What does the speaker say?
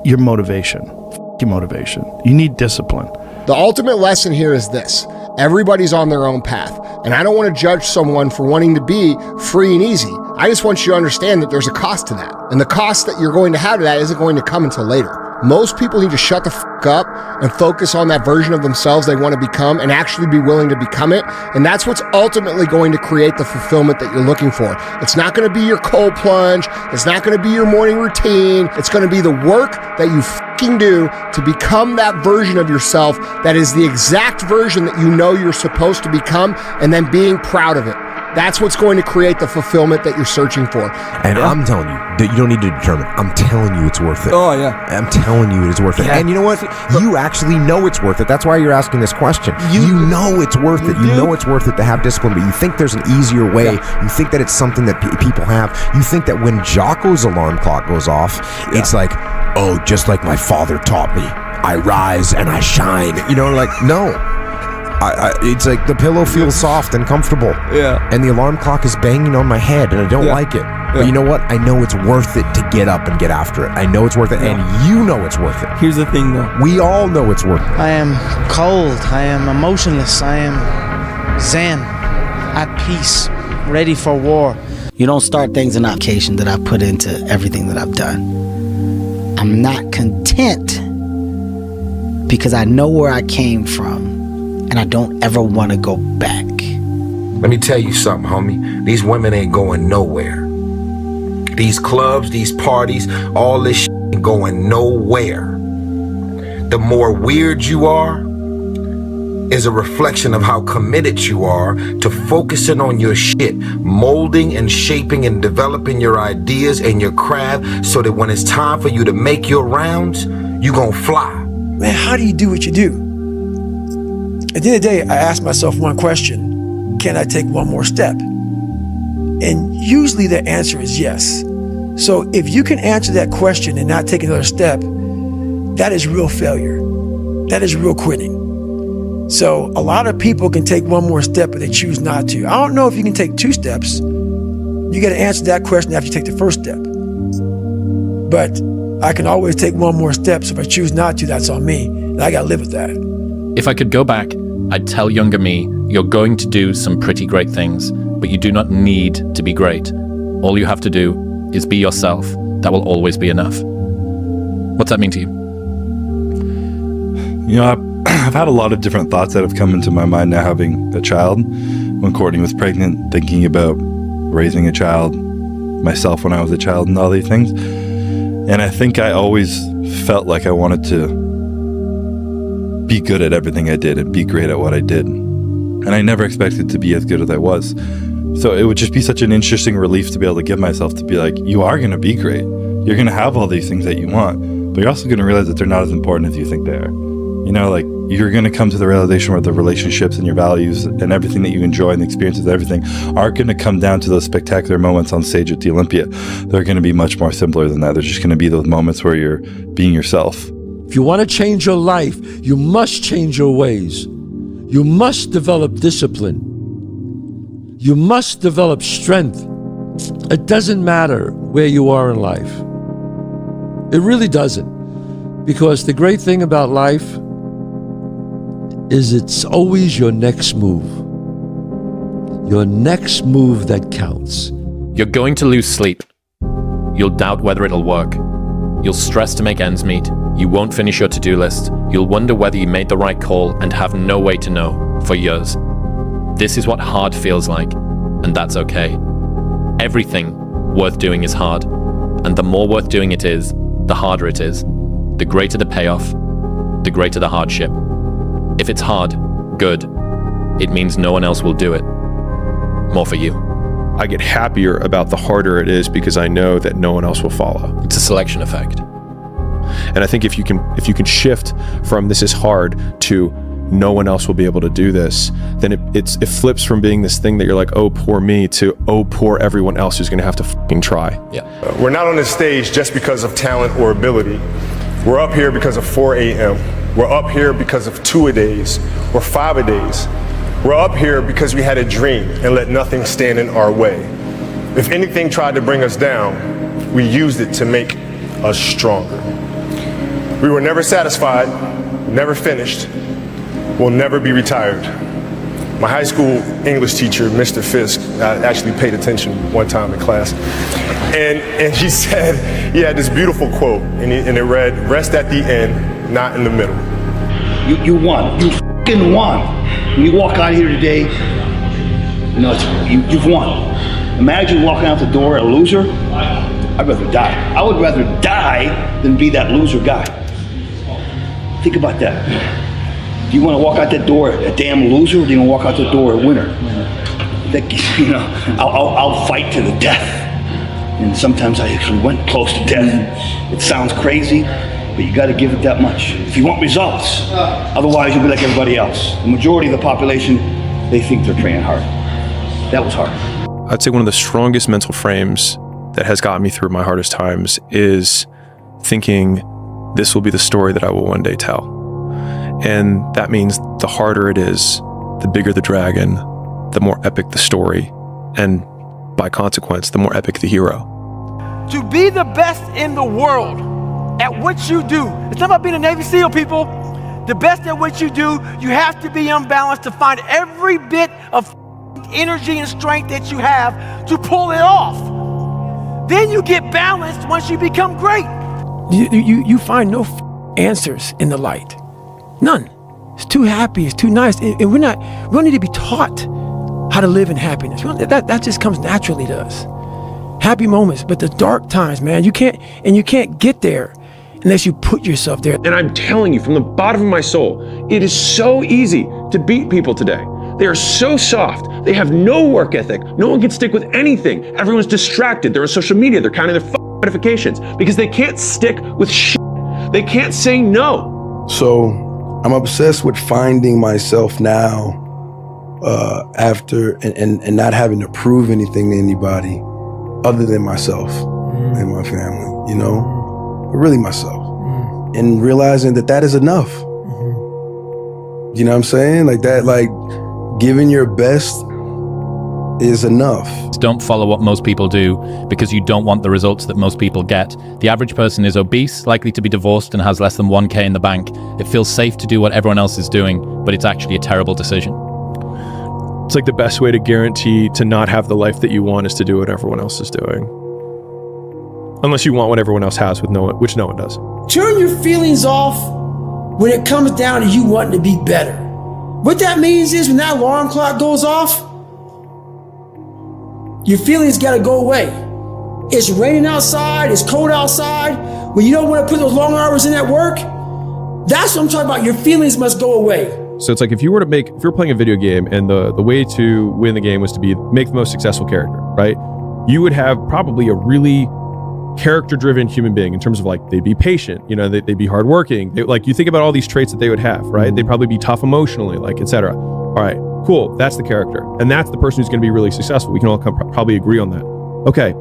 your motivation. Your motivation. You need discipline. The ultimate lesson here is this. Everybody's on their own path. And I don't want to judge someone for wanting to be free and easy. I just want you to understand that there's a cost to that. And the cost that you're going to have to that isn't going to come until later. Most people need to shut the fuck up and focus on that version of themselves they want to become and actually be willing to become it. And that's what's ultimately going to create the fulfillment that you're looking for. It's not going to be your cold plunge. It's not going to be your morning routine. It's going to be the work that you fucking do to become that version of yourself that is the exact version that you know you're supposed to become, and then being proud of it. That's what's going to create the fulfillment that you're searching for. And I'm telling you that you don't need to determine. I'm telling you it's worth it. Oh, yeah. I'm telling you it's worth it. Yeah. And you know what? You actually know it's worth it. That's why you're asking this question. You know it's worth it. You know it's worth it to have discipline, but you think there's an easier way. Yeah. You think that it's something that people have. You think that when Jocko's alarm clock goes off, it's like, oh, just like my father taught me, I rise and I shine. You know, like, no. It's like the pillow feels soft and comfortable. Yeah. And the alarm clock is banging on my head and I don't like it. But you know what? I know it's worth it to get up and get after it. I know it's worth it, and you know it's worth it. Here's the thing, though. We all know it's worth it. I am cold. I am emotionless. I am zen, at peace, ready for war. You don't start things in application that I put into everything that I've done. I'm not content because I know where I came from, and I don't ever want to go back. Let me tell you something, homie. These women ain't going nowhere. These clubs, these parties, all this shit ain't going nowhere. The more weird you are is a reflection of how committed you are to focusing on your shit, molding and shaping and developing your ideas and your craft so that when it's time for you to make your rounds, you gonna fly. Man, how do you do what you do? At the end of the day, I ask myself one question: can I take one more step? And usually the answer is yes. So if you can answer that question and not take another step, that is real failure. That is real quitting. So a lot of people can take one more step, but they choose not to. I don't know if you can take 2 steps. You got to answer that question after you take the first step. But I can always take one more step. So if I choose not to, that's on me. And I got to live with that. If I could go back, I'd tell younger me, you're going to do some pretty great things, but you do not need to be great. All you have to do is be yourself. That will always be enough. What's that mean to you? You know, I've had a lot of different thoughts that have come into my mind now having a child. When Courtney was pregnant, thinking about raising a child, myself when I was a child and all these things. And I think I always felt like I wanted to be good at everything I did and be great at what I did. And I never expected to be as good as I was. So it would just be such an interesting relief to be able to give myself to be like, you are going to be great. You're going to have all these things that you want, but you're also going to realize that they're not as important as you think they are. You know, like you're going to come to the realization where the relationships and your values and everything that you enjoy and the experiences and everything aren't going to come down to those spectacular moments on stage at the Olympia. They're going to be much more simpler than that. They're just going to be those moments where you're being yourself. If you want to change your life, you must change your ways. You must develop discipline. You must develop strength. It doesn't matter where you are in life. It really doesn't. Because the great thing about life is it's always your next move. Your next move that counts. You're going to lose sleep. You'll doubt whether it'll work. You'll stress to make ends meet. You won't finish your to-do list. You'll wonder whether you made the right call and have no way to know for years. This is what hard feels like, and that's okay. Everything worth doing is hard, and the more worth doing it is, the harder it is. The greater the payoff, the greater the hardship. If it's hard, good. It means no one else will do it. More for you. I get happier about the harder it is because I know that no one else will follow. It's a selection effect. And I think if you can shift from this is hard to no one else will be able to do this, then it flips from being this thing that you're like, oh, poor me, to oh, poor everyone else who's going to have to fucking try. Yeah. We're not on this stage just because of talent or ability. We're up here because of 4 a.m. We're up here because of 2-a-days or 5-a-days. We're up here because we had a dream and let nothing stand in our way. If anything tried to bring us down, we used it to make us stronger. We were never satisfied, never finished, will never be retired. My high school English teacher, Mr. Fisk, I actually paid attention one time in class, and he said, he had this beautiful quote, and it read, "Rest at the end, not in the middle." You won. You f***ing won. When you walk out here today, you know, you've won. Imagine walking out the door a loser. I'd rather die. I would rather die than be that loser guy. Think about that. Do you want to walk out that door a damn loser, or do you want to walk out the door a winner? You know, I'll fight to the death. And sometimes I actually went close to death. It sounds crazy, but you got to give it that much if you want results. Otherwise, you'll be like everybody else. The majority of the population, they think they're training hard. That was hard. I'd say one of the strongest mental frames that has gotten me through my hardest times is thinking this will be the story that I will one day tell. And that means the harder it is, the bigger the dragon, the more epic the story, and by consequence, the more epic the hero. To be the best in the world at what you do, it's not about being a Navy SEAL, people. The best at what you do, you have to be unbalanced to find every bit of energy and strength that you have to pull it off. Then you get balanced once you become great. You find no answers in the light. None. It's too happy, it's too nice. And we don't need to be taught how to live in happiness. That just comes naturally to us. Happy moments, but the dark times, man, you can't get there unless you put yourself there. And I'm telling you from the bottom of my soul, it is so easy to beat people today. They are so soft. They have no work ethic. No one can stick with anything. Everyone's distracted. They're on social media. They're counting their notifications because they can't stick with shit. They can't say no. So I'm obsessed with finding myself now after and not having to prove anything to anybody other than myself and my family, you know, but really myself, and realizing that is enough. You know what I'm saying? Like that, like giving your best is enough. Don't follow what most people do because you don't want the results that most people get. The average person is obese, likely to be divorced, and has less than 1K in the bank. It feels safe to do what everyone else is doing, but it's actually a terrible decision. It's like the best way to guarantee to not have the life that you want is to do what everyone else is doing. Unless you want what everyone else has, which no one does. Turn your feelings off when it comes down to you wanting to be better. What that means is when that alarm clock goes off, your feelings gotta go away. It's raining outside, it's cold outside, when you don't wanna put those long hours in at work, that's what I'm talking about. Your feelings must go away. So it's like if you're playing a video game and the way to win the game was to make the most successful character, right? You would have probably a really character-driven human being in terms of like, they'd be patient, you know, they'd be hardworking. Like you think about all these traits that they would have, right? They'd probably be tough emotionally, like, etc. All right, cool, that's the character. And that's the person who's gonna be really successful. We can all probably agree on that. Okay,